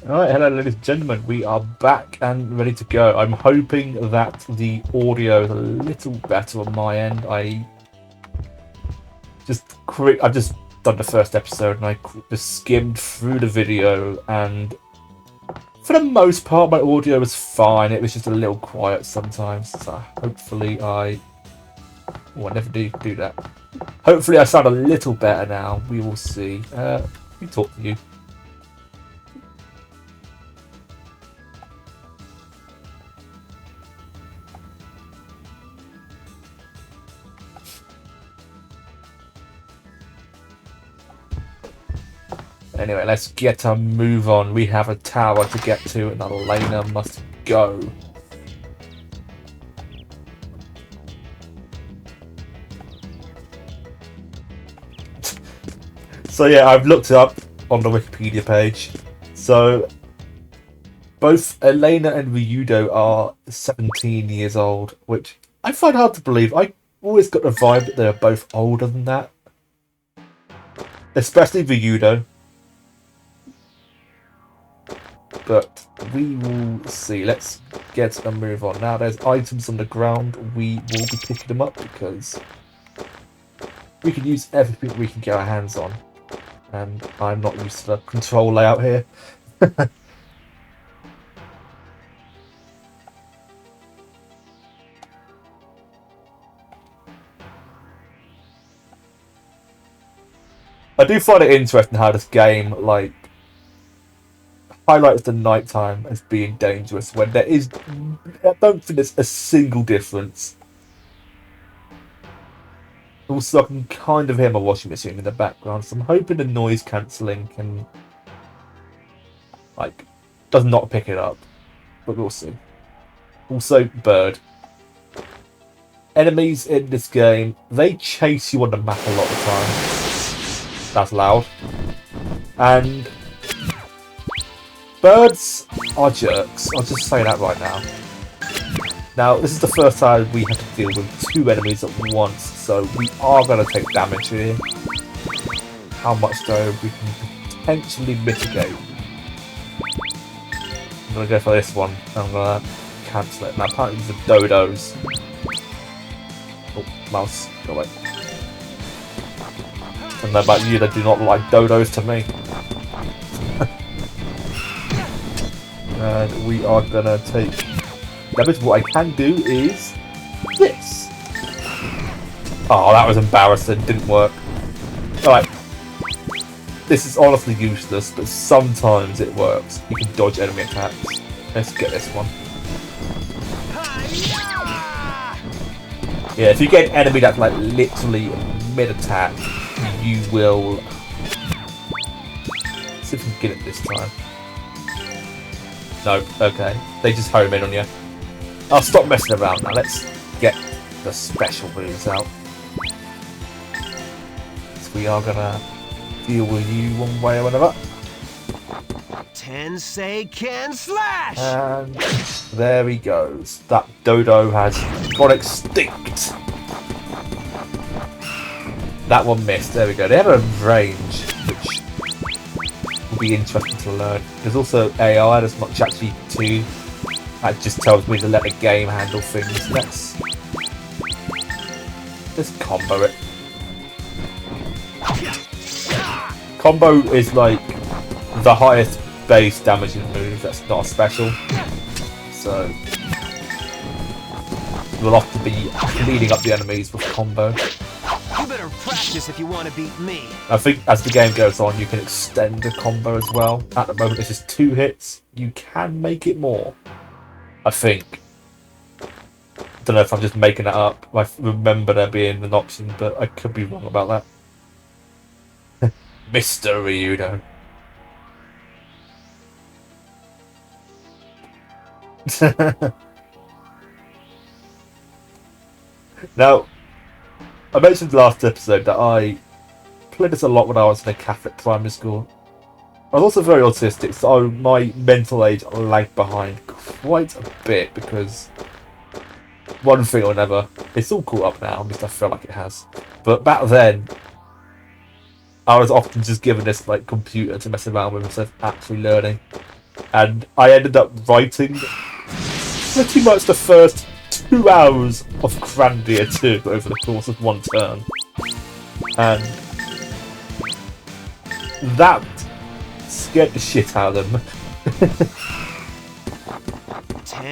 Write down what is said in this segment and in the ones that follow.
Alright, hello ladies and gentlemen, we are back and ready to go. I'm hoping that the audio is a little better on my end. I've just done the first episode and I just skimmed through the video, and for the most part my audio was fine. It was just a little quiet sometimes, so hopefully I never do that. Hopefully I sound a little better now. We will see. Let me talk to you. Anyway, let's get a move on. We have a tower to get to, and Elena must go. So yeah, I've looked up on the Wikipedia page. So both Elena and Ryudo are 17 years old, which I find hard to believe. I always got the vibe that they're both older than that. Especially Ryudo. But we will see. Let's get a move on. Now there's items on the ground. We will be picking them up because we can use everything we can get our hands on. And I'm not used to the control layout here. I do find it interesting how this game highlights the nighttime as being dangerous when I don't think there's a single difference. Also, I can kind of hear my washing machine in the background, so I'm hoping the noise cancelling can does not pick it up, but we'll see. Also, bird. Enemies in this game, they chase you on the map a lot of the time. That's loud. And birds are jerks. I'll just say that right now. Now, this is the first time we have to deal with two enemies at once, so we are going to take damage here. How much, though, we can potentially mitigate. I'm going to go for this one. I'm going to cancel it. Now, apparently these are dodos. Oh, mouse, go away. I don't know about you, they do not like dodos to me. And we are going to take damage. What I can do is this. Oh, that was embarrassing. Didn't work. Alright. This is honestly useless, but sometimes it works. You can dodge enemy attacks. Let's get this one. Yeah, if you get an enemy that's literally mid-attack, you will... Let's see if we can get it this time. No, okay. They just home in on you. I'll stop messing around now. Let's get the special moves out. So we are gonna deal with you one way or another. Tensei can slash! And there he goes. That dodo has gone extinct. That one missed. There we go. They have a range, which will be interesting to learn. There's also AI, there's not ChatGPT. That just tells me to let the game handle things. Let's combo it. Combo is the highest base damaging move. That's not a special. So we'll have to be leading up the enemies with combo. You better practice if you want to beat me. I think as the game goes on, you can extend the combo as well. At the moment, this is 2 hits. You can make it more. I think. Don't know if I'm just making that up. I remember there being an option, but I could be wrong about that. Mr. Ryudo. Now, I mentioned last episode that I played this a lot when I was in a Catholic primary school. I was also very autistic, so my mental age lagged behind quite a bit because one thing or another. It's all caught up now, at least I feel like it has. But back then, I was often just given this computer to mess around with instead of actually learning. And I ended up writing pretty much the first 2 hours of Grandia 2 over the course of one turn. And that scared the shit out of them.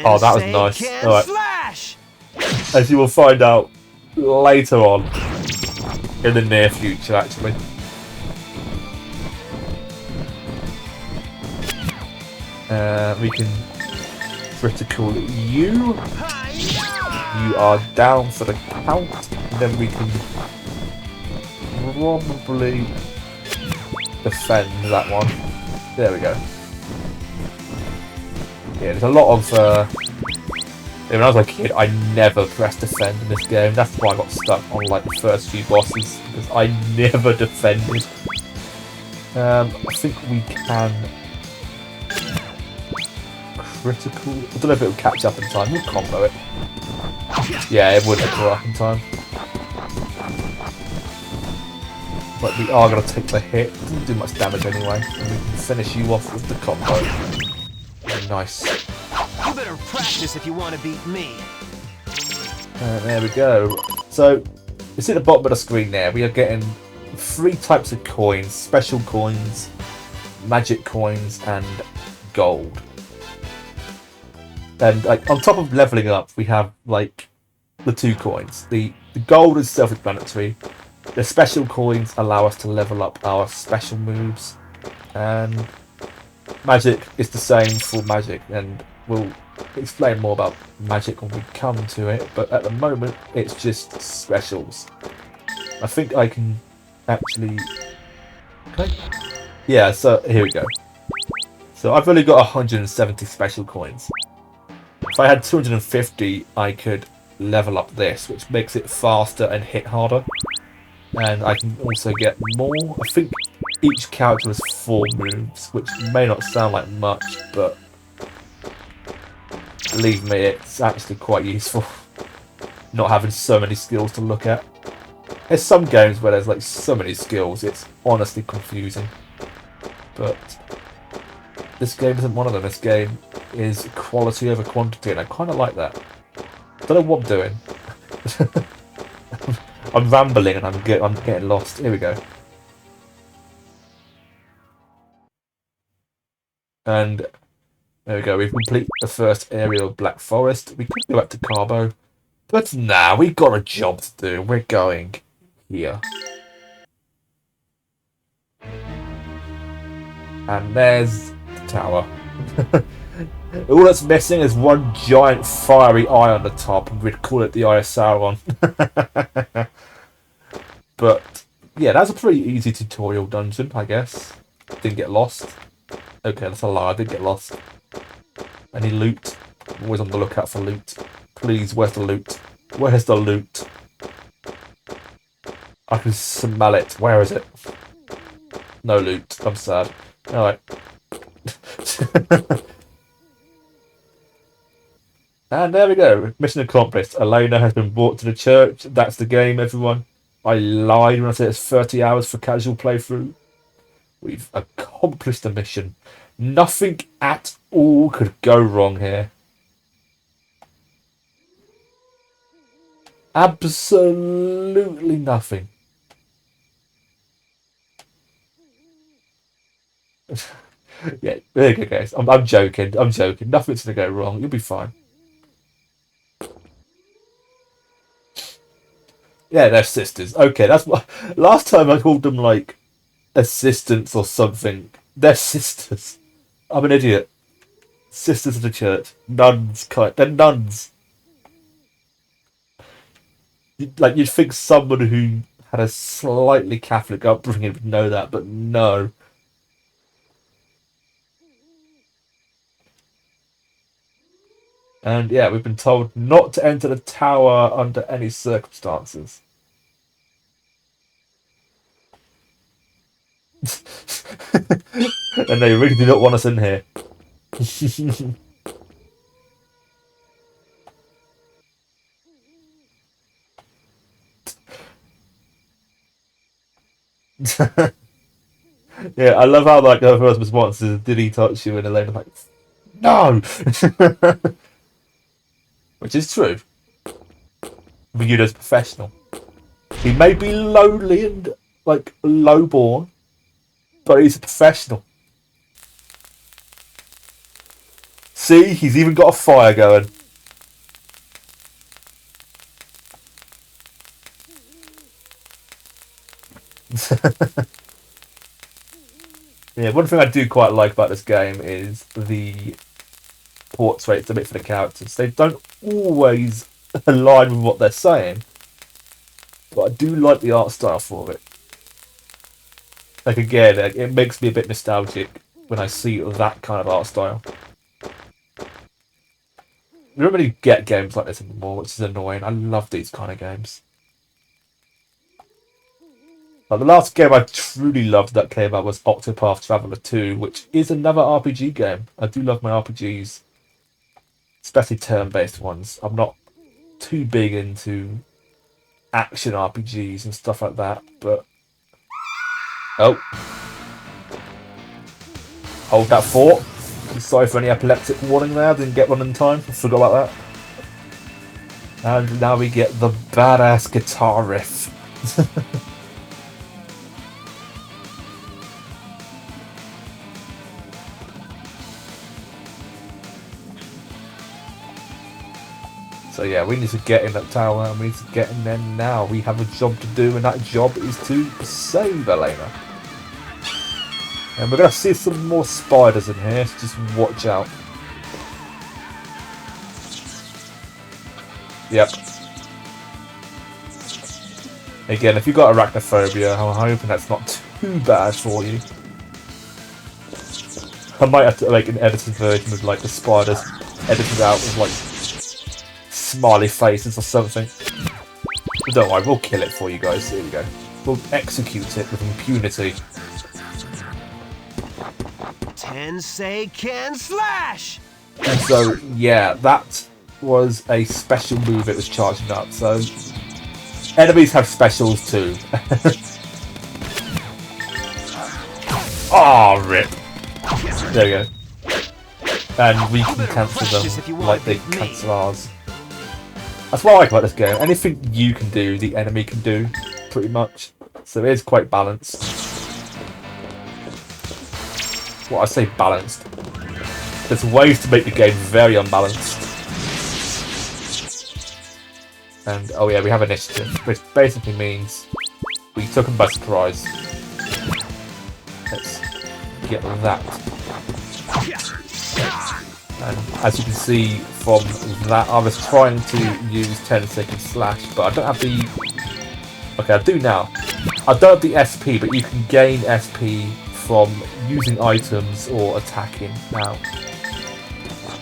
Oh, that was nice. Alright. Slash! As you will find out later on in the near future, actually. We can critical you. You are down for the count. Then we can probably defend that one. There we go. Yeah, there's a lot of... when I was a kid, I never pressed defend in this game. That's why I got stuck on like the first few bosses, because I never defended. I think we can... critical... I don't know if it will catch up in time. We'll combo it. Yeah, it wouldn't occur up in time. But we are going to take the hit. It doesn't do much damage anyway. And we can finish you off with the combo. Nice. You better practice if you want to beat me. There we go. So, you see at the bottom of the screen there, we are getting 3 types of coins. Special coins, magic coins, and gold. And like on top of leveling up, we have like the 2 coins. The gold is self-explanatory. The special coins allow us to level up our special moves, and magic is the same for magic, and we'll explain more about magic when we come to it, but at the moment it's just specials. I think I can actually... Okay. Yeah, so here we go. So I've only got 170 special coins. If I had 250, I could level up this, which makes it faster and hit harder. And I can also get more. I think each character has 4 moves, which may not sound like much, but believe me, it's actually quite useful. Not having so many skills to look at. There's some games where there's like so many skills, it's honestly confusing. But this game isn't one of them. This game is quality over quantity, and I kind of like that. Don't know what I'm doing. I'm rambling and I'm getting lost. Here we go. And there we go. We've completed the first area of Black Forest. We could go back to Carbo, but nah, we've got a job to do. We're going here. And there's the tower. All that's missing is one giant fiery eye on the top, and we'd call it the Eye of Sauron. But yeah, that's a pretty easy tutorial dungeon, I guess. Didn't get lost. Okay, that's a lie. I did get lost. Any loot? I'm always on the lookout for loot. Please, where's the loot? Where's the loot? I can smell it. Where is it? No loot. I'm sad. Alright. And there we go. Mission accomplished. Elena has been brought to the church. That's the game, everyone. I lied when I said it's 30 hours for casual playthrough. We've accomplished the mission. Nothing at all could go wrong here. Absolutely nothing. Yeah, there you go, guys. I'm joking. I'm joking. Nothing's going to go wrong. You'll be fine. Yeah, they're sisters. Okay, that's what... Last time I called them, like, assistants or something. They're sisters. I'm an idiot. Sisters of the church. Nuns. They're nuns. You'd think someone who had a slightly Catholic upbringing would know that, but no. And yeah, we've been told not to enter the tower under any circumstances. And they really do not want us in here. Yeah, I love how like her first response is, "Did he touch you?" And Elena's like, "No," which is true. Ryudo's professional. He may be lowly and like lowborn, but he's a professional. See, he's even got a fire going. Yeah, one thing I do quite like about this game is the portraits a bit for the characters. They don't always align with what they're saying, but I do like the art style for it. Like again, it makes me a bit nostalgic when I see that kind of art style. You don't really get games like this anymore, which is annoying. I love these kind of games. Like the last game I truly loved that came out was Octopath Traveler 2, which is another RPG game. I do love my RPGs, especially turn-based ones. I'm not too big into action RPGs and stuff like that, but... Oh. Hold that fort. Sorry for any epileptic warning there, didn't get one in time. I forgot about that. And now we get the badass guitar riff. So yeah, we need to get in that tower and we need to get in there now. We have a job to do, and that job is to save Elena. And we're going to see some more spiders in here, so just watch out. Yep. Again, if you've got arachnophobia, I'm hoping that's not too bad for you. I might have to make an edited version with like the spiders edited out with like smiley faces or something. But don't worry, we'll kill it for you guys. Here we go. We'll execute it with impunity. Tensei can slash! And so, yeah, that was a special move it was charging up. So, enemies have specials too. Oh, rip. There we go. And we can cancel them like they cancel ours. That's what I like about this game. Anything you can do, the enemy can do, pretty much. So it is quite balanced. Well, I say balanced. There's ways to make the game very unbalanced. And, oh yeah, we have initiative, which basically means we took them by surprise. Let's get that. And as you can see from that, I was trying to use 10-second slash, but I don't have the... Okay, I do now. I don't have the SP, but you can gain SP from using items or attacking now.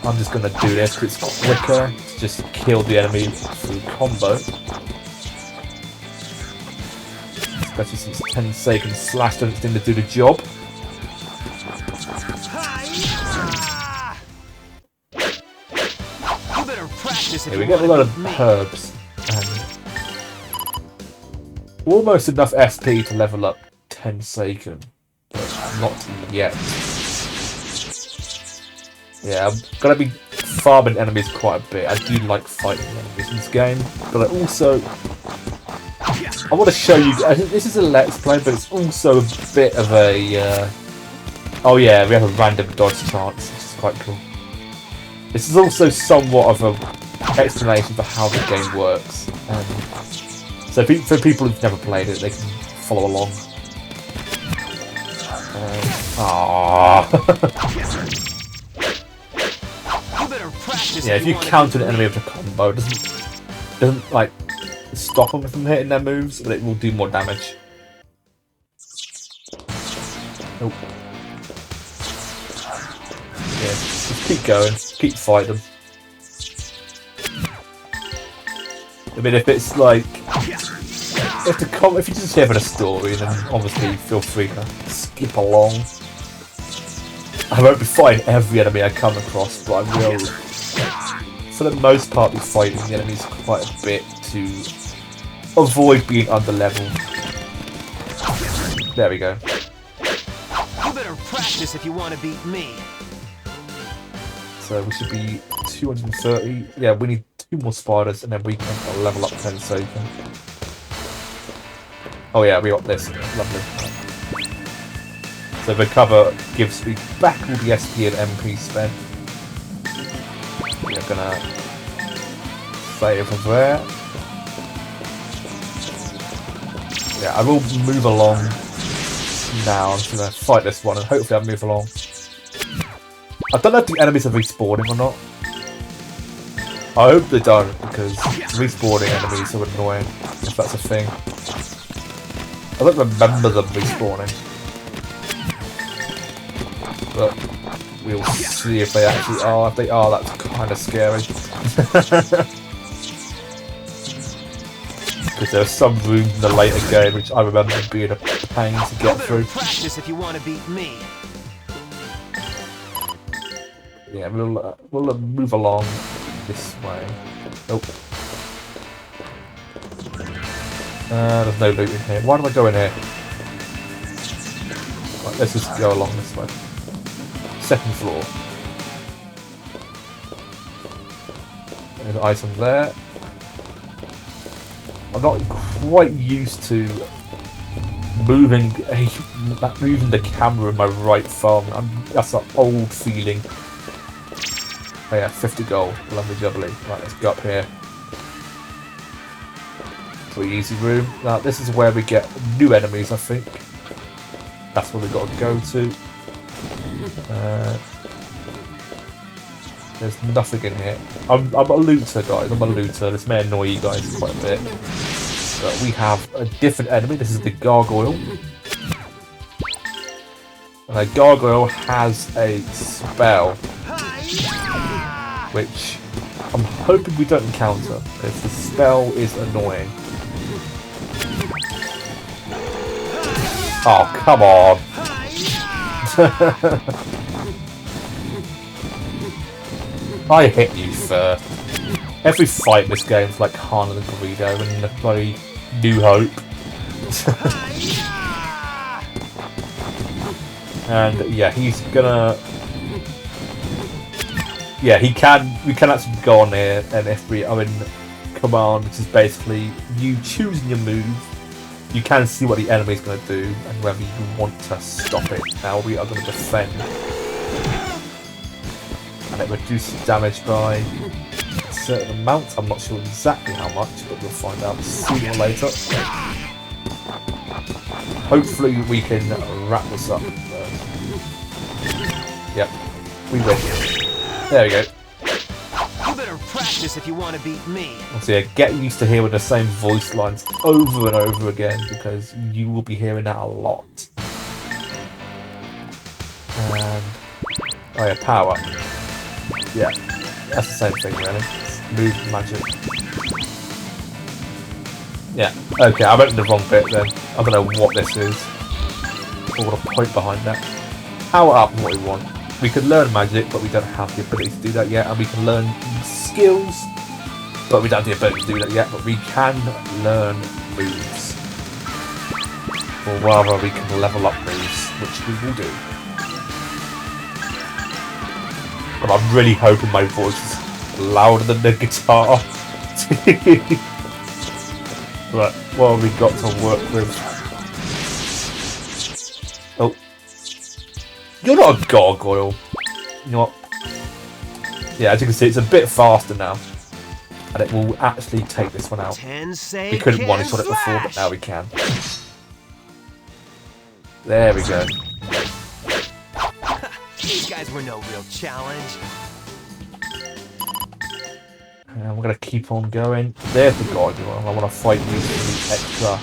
I'm just going to do this because it's quicker to just kill the enemy through combo. Especially since 10-second slash doesn't seem to do the job. Here we get a lot of herbs and almost enough SP to level up 10-second, but not yet. Yeah, I'm gonna be farming enemies quite a bit. I do like fighting enemies in this game, but I want to show you. I think this is a let's play, but it's also a bit of a. Oh yeah, we have a random dodge chance, which is quite cool. This is also somewhat of a explanation for how the game works. So for people who've never played it, they can follow along. Yeah, if you counter an enemy with a combo, it doesn't like stop them from hitting their moves, but it will do more damage. Nope. Yeah, just keep going, keep fighting them. I mean, if it's like, if you're just having a story, then obviously feel free to skip along. I won't be fighting every enemy I come across, but I will, for the most part, be fighting the enemies quite a bit to avoid being underleveled. There we go. practice if you want to beat me. So we should be 230. Yeah, we need 2 more spiders and then we can level up 10 so you can... Oh yeah, we got this. Lovely. So recover gives me back all the SP and MP spent. We're gonna save from there. Yeah, I will move along now. I'm just gonna fight this one and hopefully I'll move along. I don't know if the enemies are respawning or not. I hope they don't, because respawning enemies are annoying, if that's a thing. I don't remember them respawning. But we'll see if they actually are. If they are, that's kind of scary. Because there are some rooms in the later game which I remember being a pain to get through. Practice if you want to beat me. Yeah, we'll move along this way. Nope. There's no loot in here. Why did I go in here? Right, let's just go along this way. 2nd floor. There's an item there. I'm not quite used to moving the camera with my right thumb. That's an old feeling. Oh yeah, 50 gold. Lovely jubbly. Right, let's go up here. Pretty easy room. Now, this is where we get new enemies, I think. That's where we got to go to. There's nothing in here. I'm a looter, guys. I'm a looter. This may annoy you guys quite a bit. But we have a different enemy. This is the gargoyle. And a gargoyle has a spell, which I'm hoping we don't encounter, because the spell is annoying. Oh, come on! I hit you first. Every fight in this game is like Han and Greedo and the bloody New Hope. And yeah, he's gonna... Yeah, we can actually go on here, and if we are in command, which is basically you choosing your move, you can see what the enemy is going to do and whether you want to stop it. Now we are going to defend, and it reduces damage by a certain amount. I'm not sure exactly how much, but we'll find out sooner or later. Hopefully we can wrap this up. Yep, we win. There we go. You better practice if you want to beat me. So yeah, get used to hearing the same voice lines over and over again, because you will be hearing that a lot. And oh yeah, power. Yeah, that's the same thing really. Move magic. Yeah. Okay, I went in the wrong bit then. I don't know what this is. Or what a point behind that. Power up what we want. We can learn magic, but we don't have the ability to do that yet. And we can learn skills, but we don't have the ability to do that yet. But we can learn moves. Or rather, we can level up moves, which we will do. But I'm really hoping my voice is louder than the guitar. Right, what have we got to work with? Oh. You're not a gargoyle. You know what? Yeah, as you can see, it's a bit faster now. And it will actually take this one out. We couldn't one-shot it before, but now we can. There we go. These guys were no real challenge. And we're going to keep on going. There's the gargoyle. I want to fight you for the extra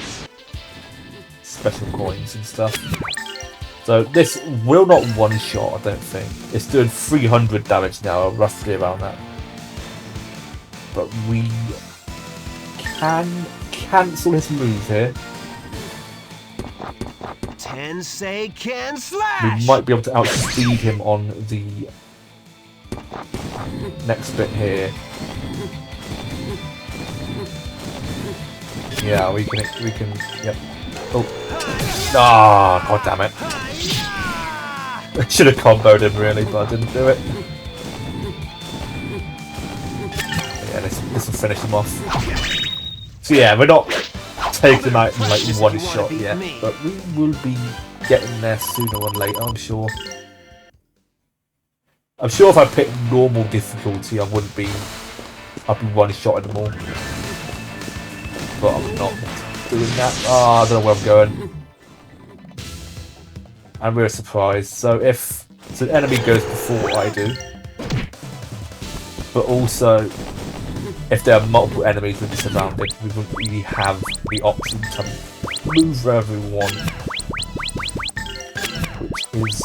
special coins and stuff. So this will not one-shot, I don't think. It's doing 300 damage now, roughly around that. But we can cancel his move here. Tensei can slash! We might be able to outspeed him on the next bit here. Yeah, we can, yep. Oh. Ah, god damn it. I should have comboed him really, but I didn't do it. Yeah, this will finish him off. So yeah, we're not taking him out in like one shot yet, but we will be getting there sooner or later, I'm sure. I'm sure if I picked normal difficulty, I'd be one-shotting them all. But I'm not doing that. Ah, I don't know where I'm going. And we're surprised. So if an enemy goes before I do, but also if there are multiple enemies we're surrounded, we wouldn't really have the option to move wherever we want, which is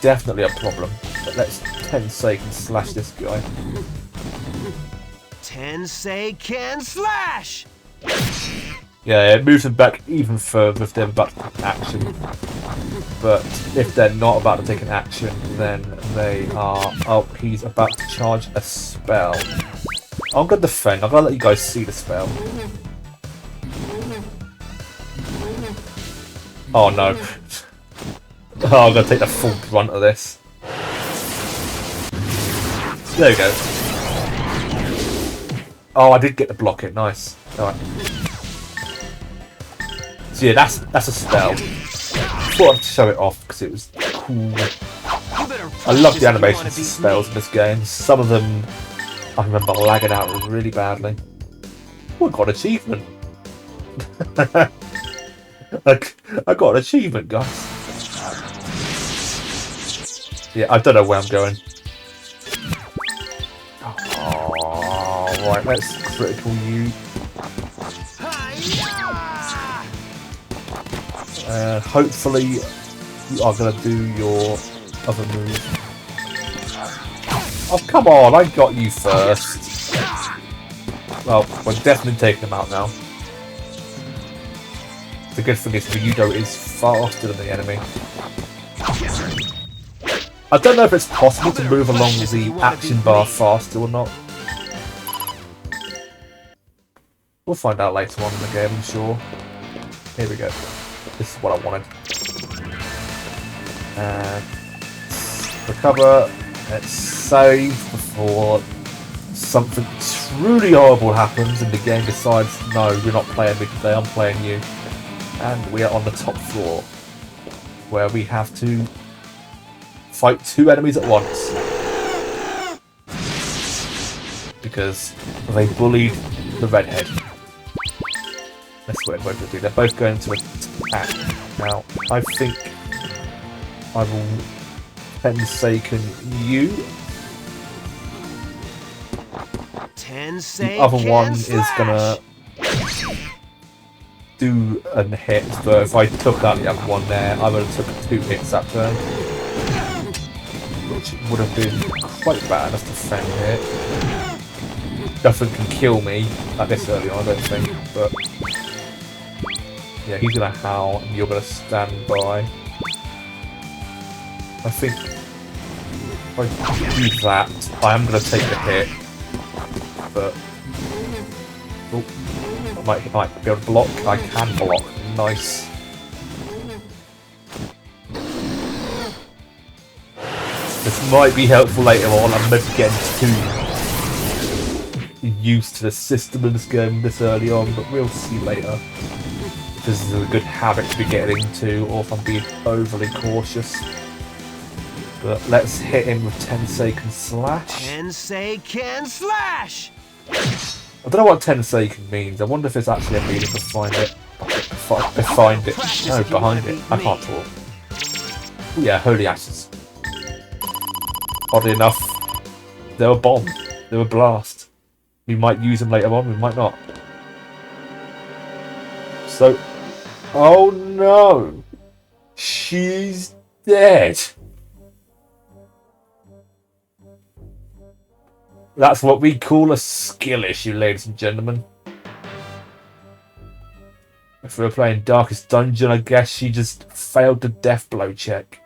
definitely a problem. But let's Tensei can slash this guy. Tensei can slash! Yeah, it moves them back even further if they're about to take action. But if they're not about to take an action, then they are... Oh, he's about to charge a spell. I'm going to defend. I'm going to let you guys see the spell. Oh no. Oh, I'm going to take the full brunt of this. There we go. Oh, I did get to block it. Nice. Alright. So yeah, that's a spell. I thought I'd show it off because it was cool. I love the animations of spells in this game. Some of them I remember lagging out really badly. Oh, I got an achievement. I got an achievement, guys. Yeah, I don't know where I'm going. Oh, right, let's critical you. Hopefully you are going to do your other move. Oh, come on, I got you first. Well, we're definitely taking them out now. The good thing is Ryudo is faster than the enemy. I don't know if it's possible to move along the action bar faster or not. We'll find out later on in the game, I'm sure. Here we go. This is what I wanted. And recover. Let's save before something truly horrible happens and the game decides, no, you're not playing me today, I'm playing you. And we are on the top floor, where we have to fight two enemies at once. Because they bullied the redhead. That's what they're going to do. They're both going to attack. Now, I think I will Tenseiken you. The other one is gonna do a hit, but if I took out the other one there, I would have took 2 hits that turn. Which would have been quite bad as to defend here. Nothing can kill me at this early on, I don't think, but yeah, he's gonna howl and you're gonna stand by. I think if I do that, I am going to take the hit, but oh, I might be able to block. I can block. Nice. This might be helpful later on. I'm maybe getting too used to the system in this game this early on, but we'll see later if this is a good habit to be getting into, or if I'm being overly cautious. But let's hit him with Tenseiken slash. Tenseiken slash! I don't know what Tenseiken means. I wonder if it's actually a meaning behind it. Behind it. No, behind it. I can't talk. Oh yeah, holy ashes. Oddly enough, they were bomb. They were blast. We might use them later on, we might not. So, oh no! She's dead! That's what we call a skill issue, ladies and gentlemen. If we were playing Darkest Dungeon, I guess she just failed the death blow check.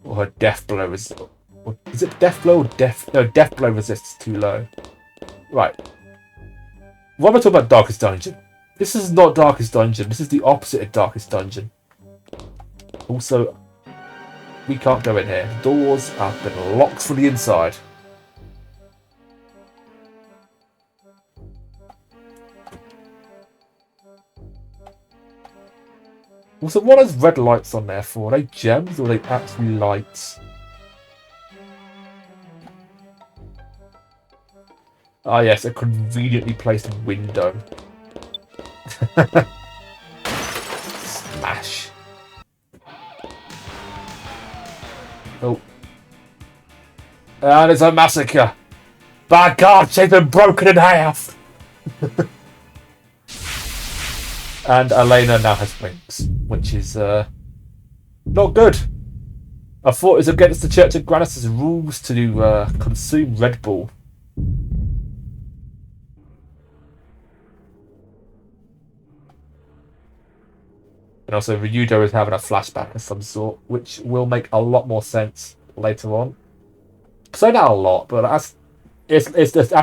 Or her death blow is... Is it death blow or death... No, death blow resist is too low. Right. What am I talking about Darkest Dungeon? This is not Darkest Dungeon. This is the opposite of Darkest Dungeon. Also, we can't go in here. Doors have been locked from the inside. Also, what are those red lights on there for? Are they gems or are they actually lights? Ah yes, a conveniently placed window. Smash. Oh. And it's a massacre. By God, she's been broken in half. And Elena now has wings, which is not good. I thought it was against the Church of Granus' rules to consume Red Bull. And also, Ryudo is having a flashback of some sort, which will make a lot more sense later on. Say that a lot, but that's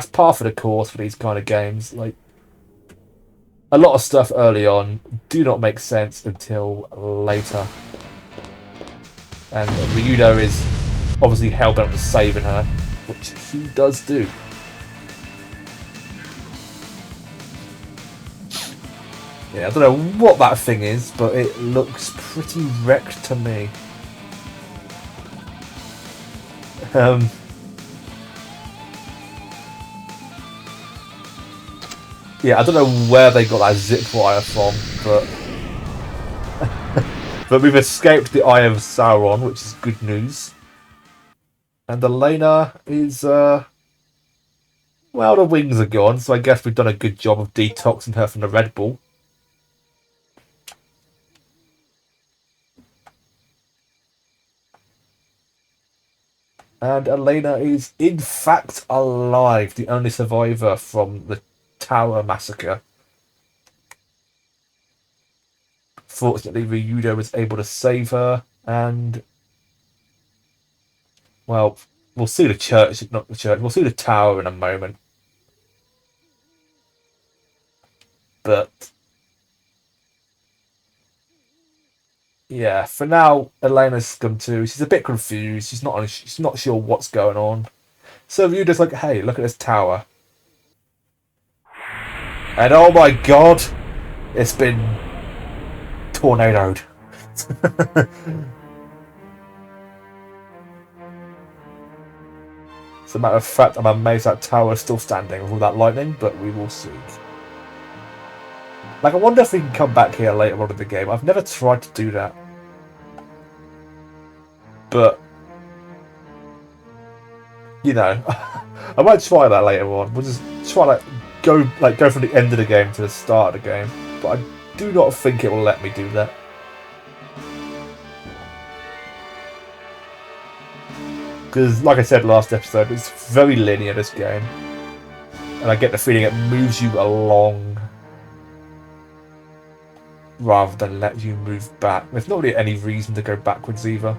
part of the course for these kind of games. Like, a lot of stuff early on do not make sense until later. And Ryudo is obviously hell-bent on saving her, which he does do. Yeah, I don't know what that thing is, but it looks pretty wrecked to me. Yeah, I don't know where they got that zip wire from, but but we've escaped the Eye of Sauron, which is good news. And Elena is well, the wings are gone, so I guess we've done a good job of detoxing her from the Red Bull. And Elena is in fact alive, the only survivor from the Tower massacre. Fortunately, Ryudo was able to save her, and well, we'll see the church, not the church, we'll see the tower in a moment. But yeah, for now, Elena's come to. She's a bit confused. She's not sure what's going on. So Ryudo's like, "Hey, look at this tower." And oh my God, it's been tornadoed. As a matter of fact, I'm amazed that tower is still standing with all that lightning, but we will see. Like, I wonder if we can come back here later on in the game. I've never tried to do that. But, you know, I might try that later on. We'll just try go from the end of the game to the start of the game. But I do not think it will let me do that. Because, like I said last episode, it's very linear, this game. And I get the feeling it moves you along rather than let you move back. There's not really any reason to go backwards either.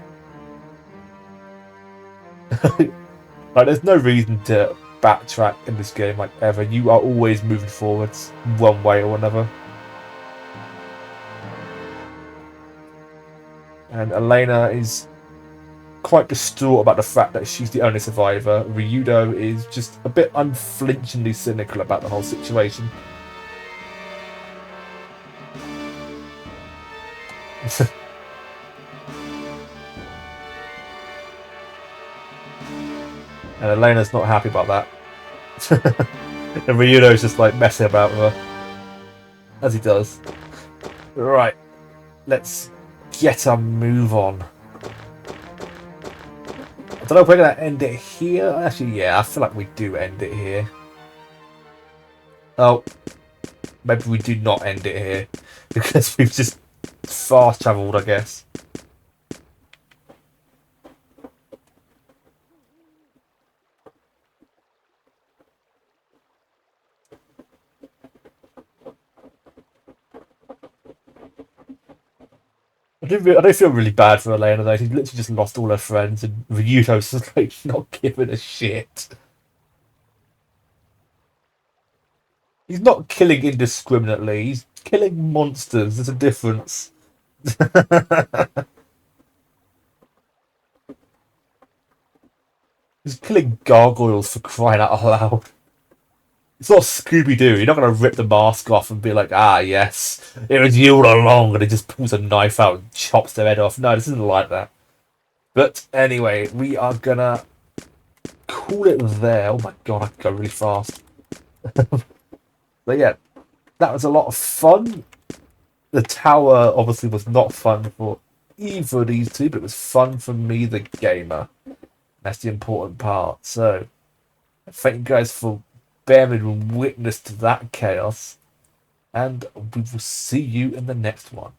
Like, there's no reason to backtrack in this game, like, ever. You are always moving forwards, one way or another. And Elena is quite distraught about the fact that she's the only survivor. Ryudo is just a bit unflinchingly cynical about the whole situation. And Elena's not happy about that. And Ryudo's just like messing about with her. As he does. Right. Let's get a move on. I don't know if we're going to end it here. Actually, yeah, I feel like we do end it here. Oh. Maybe we do not end it here. Because we've just fast travelled, I guess. I do feel really bad for Elena though. She's literally just lost all her friends, and Ryuto's just like not giving a shit. He's not killing indiscriminately. He's killing monsters. There's a difference. He's killing gargoyles for crying out loud. It's not Scooby-Doo. You're not going to rip the mask off and be like, ah, yes, it was you all along, and he just pulls a knife out and chops their head off. No, this isn't like that. But anyway, we are going to call it there. Oh my god, I can go really fast. But yeah, that was a lot of fun. The tower obviously was not fun for either of these two, but it was fun for me, the gamer. That's the important part. So, thank you guys for bearing witness to that chaos, and we will see you in the next one.